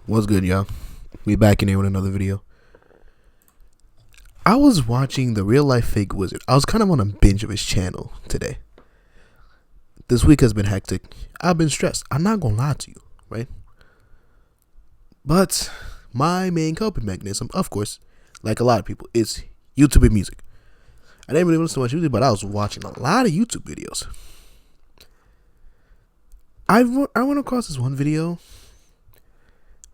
What's good, y'all? We back in here with another video. I was watching the Real Life Fake Wizard. I was kind of on a binge of his channel today. This week has been hectic. I've been stressed. I'm not gonna lie to you, right? But my main coping mechanism, of course, like a lot of people, is YouTube and music. I didn't really listen to much YouTube, but I was watching a lot of YouTube videos. I went across this one video.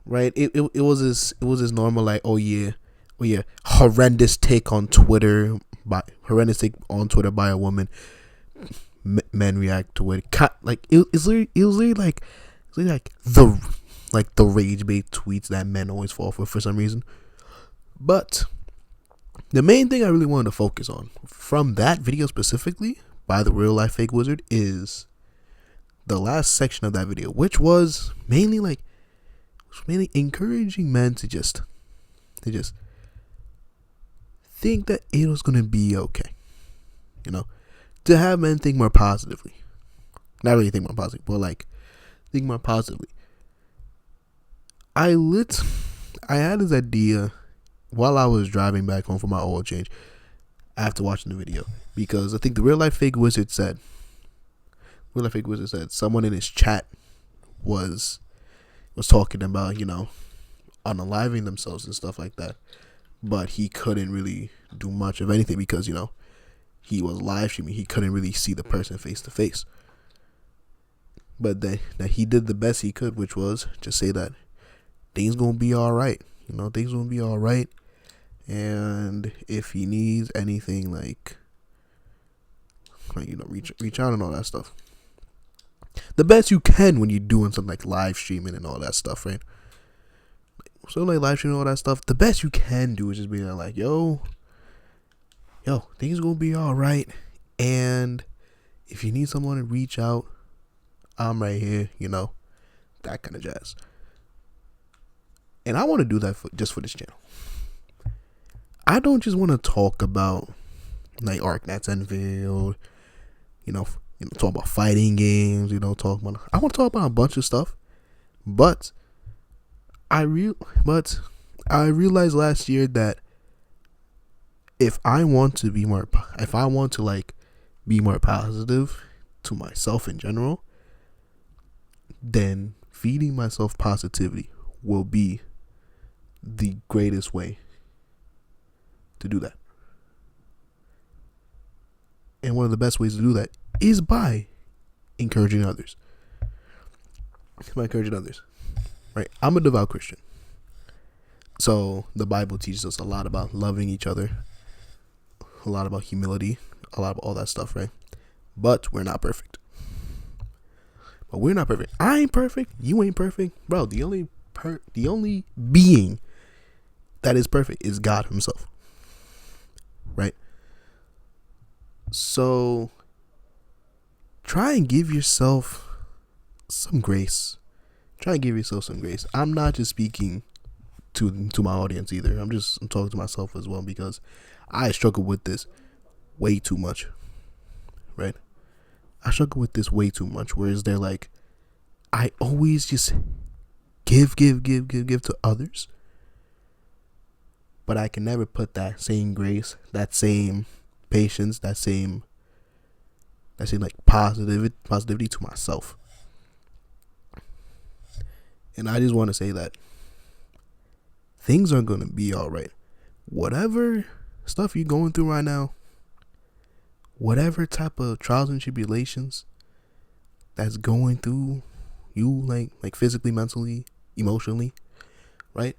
Right, it was this normal, like, oh yeah, horrendous take on Twitter by a woman. Men react to it. Like it was literally like the rage bait tweets that men always fall for some reason. But the main thing I really wanted to focus on from that video specifically by the Real Life Fake Wizard is the last section of that video, which was mainly encouraging men to just think that it was gonna be okay, to have men think more positively. Not really think more positively, but like think more positively. I had this idea while I was driving back home from my oil change after watching the video, because I think the Real Life Fake Wizard said someone in his chat was talking about, unaliving themselves and stuff like that. But he couldn't really do much of anything because, he was live streaming. He couldn't really see the person face to face. But that he did the best he could, which was just say that things gonna be all right. Things gonna be all right. And if he needs anything, reach out and all that stuff. The best you can when you're doing something like live streaming and all that stuff, right? So like live streaming and all that stuff, the best you can do is just be like, yo, things gonna be all right. And if you need someone to reach out, I'm right here, that kind of jazz. And I want to do that just for this channel. I don't just want to talk about like Arknats Enfield, talk about fighting games, I want to talk about a bunch of stuff. But I realized last year that if I want to be more positive to myself in general, then feeding myself positivity will be the greatest way to do that. And one of the best ways to do that is by encouraging others. Right? I'm a devout Christian. So the Bible teaches us a lot about loving each other, a lot about humility, a lot about all that stuff, right? But we're not perfect. I ain't perfect. You ain't perfect. Bro, the only being that is perfect is God himself. Right? So try and give yourself some grace. I'm not just speaking to my audience either. I'm talking to myself as well, because I struggle with this way too much. Right? I struggle with this way too much. Whereas they're like, I always just give to others, but I can never put that same grace, that same patience, that same like positivity to myself. And I just want to say that things are going to be all right. Whatever stuff you're going through right now, whatever type of trials and tribulations that's going through you, like physically, mentally, emotionally, right?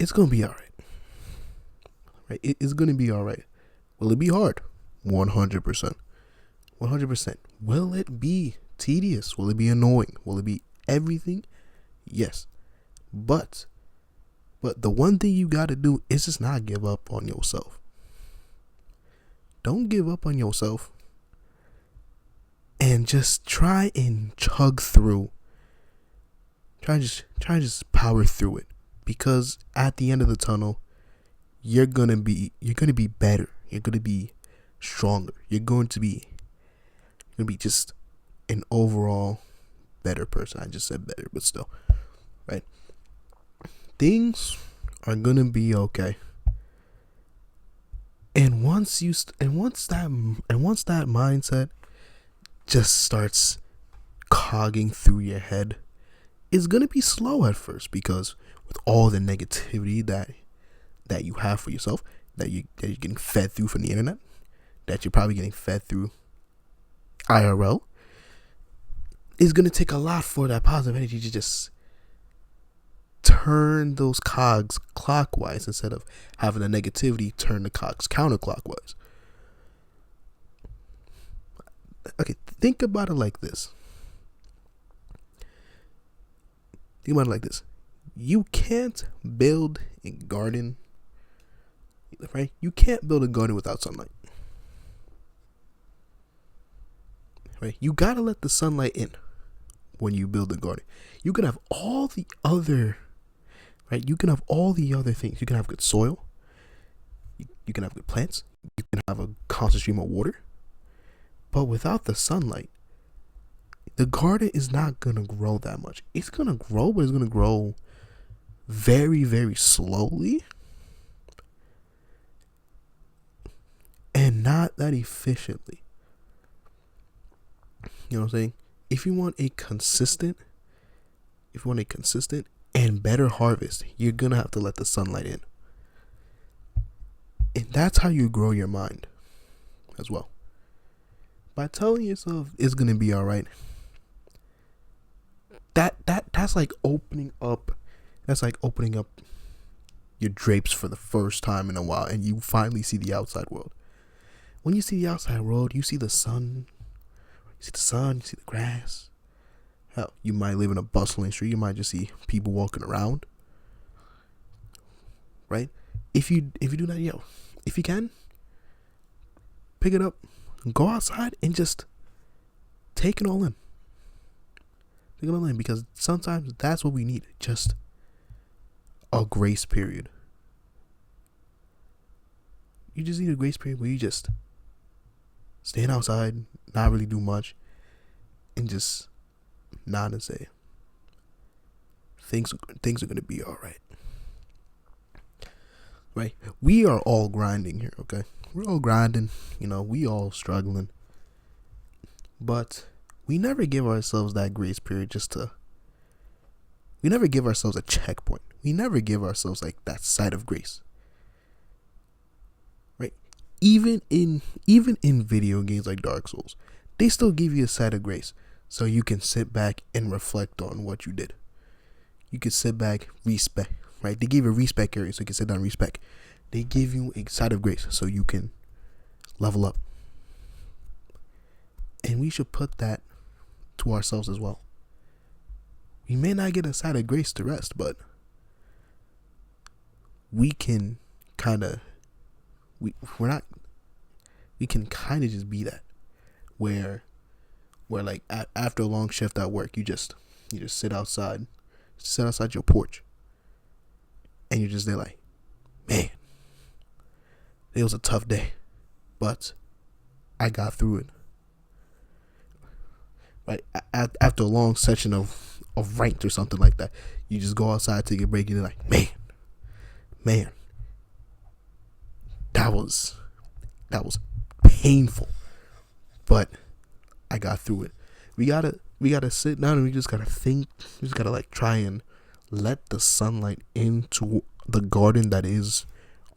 It's going to be all right. Right? It's going to be all right. Will it be hard? 100%. 100%. Will it be tedious? Will it be annoying? Will it be everything? Yes. But the one thing you got to do is just not give up on yourself. Don't give up on yourself. And just try and chug through. Try to just power through it. Because at the end of the tunnel, you're gonna be better. You're gonna be stronger. You're gonna be just an overall better person. I just said better, but still. right? Things are gonna be okay. And once that mindset just starts cogging through your head, it's gonna be slow at first, because with all the negativity that you have for yourself, that you're getting fed through from the internet, that you're probably getting fed through IRL, it's gonna take a lot for that positive energy to just turn those cogs clockwise, instead of having the negativity turn the cogs counterclockwise. Okay, think about it like this. You can't build a garden, right? You can't build a garden without sunlight. Right? You gotta let the sunlight in when you build a garden. You can have all the other, right? You can have all the other things. You can have good soil. You can have good plants. You can have a constant stream of water. But without the sunlight, the garden is not gonna grow that much. It's gonna grow, but it's gonna grow very, very slowly, and not that efficiently. You know what I'm saying? If you want a consistent and better harvest, you're gonna have to let the sunlight in. And that's how you grow your mind as well. By telling yourself it's gonna be alright. That's like opening up your drapes for the first time in a while, and you finally see the outside world. When you see the outside world, you see the sun, you see the grass. Hell, you might live in a bustling street, you might just see people walking around. Right? If you do that, if you can, pick it up, go outside and just take it all in. Because sometimes that's what we need, just a grace period. You just need a grace period where you just stand outside, not really do much, and just nod and say, things are gonna be alright. Right? We are all grinding here, okay? We're all grinding, we all struggling. But we never give ourselves that grace period we never give ourselves a checkpoint. We never give ourselves like that side of grace. Right? Even in video games like Dark Souls, they still give you a side of grace, so you can sit back and reflect on what you did. You can sit back, respect, right? They give you a respect area, so you can sit down and respect. They give you a side of grace so you can level up. And we should put that to ourselves as well. We may not get a side of grace to rest, but we can kind of just be that, where like after a long shift at work, you just sit outside your porch, and you're just there like, man, it was a tough day, but I got through it. Right? After a long session of ranked or something like that, you just go outside, take a break, and you're like, man, that was painful, but I got through it. We gotta sit down, and we just gotta think. We just gotta like try and let the sunlight into the garden that is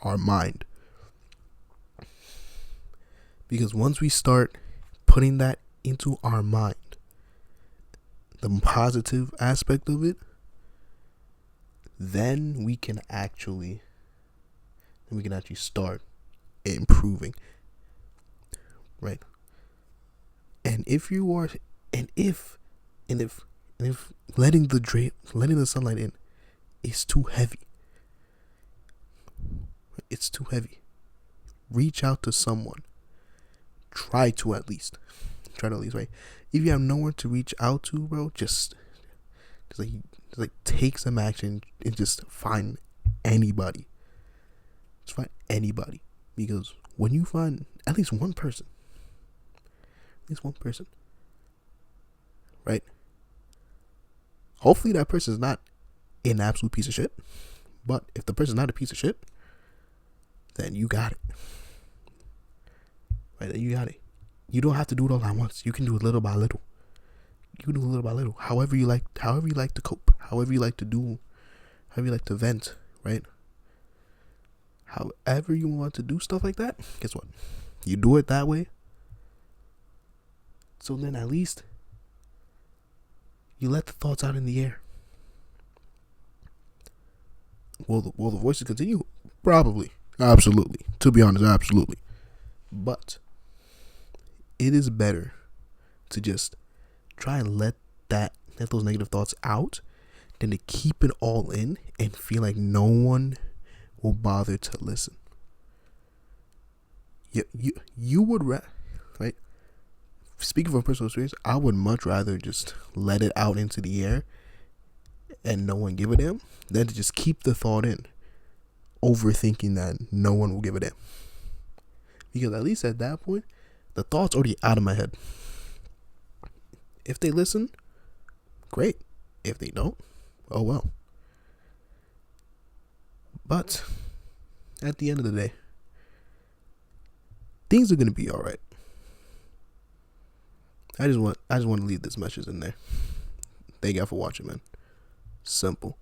our mind. Because once we start putting that into our mind, the positive aspect of it, then we can actually start improving, right? And if letting the sunlight in is too heavy, reach out to someone. Try to at least, right? If you have nowhere to reach out to, bro, just take some action and just find anybody. Just find anybody. Because when you find at least one person, right? Hopefully that person is not an absolute piece of shit. But if the person's not a piece of shit, then you got it. Right? Then you got it. You don't have to do it all at once. You can do it little by little. You can do it little by little. However you like to cope. However you like to vent, right? However you want to do stuff like that, guess what? You do it that way. So then at least you let the thoughts out in the air. Will the voices continue? Probably. Absolutely. To be honest, absolutely. But it is better to just try and let those negative thoughts out than to keep it all in and feel like no one will bother to listen. You would right? Speaking from personal experience, I would much rather just let it out into the air and no one give a damn than to just keep the thought in, overthinking that no one will give a damn. Because at least at that point, the thought's already out of my head. If they listen, great. If they don't, oh well. But at the end of the day, things are gonna be alright. I just want to leave this message in there. Thank y'all for watching, man. Simple.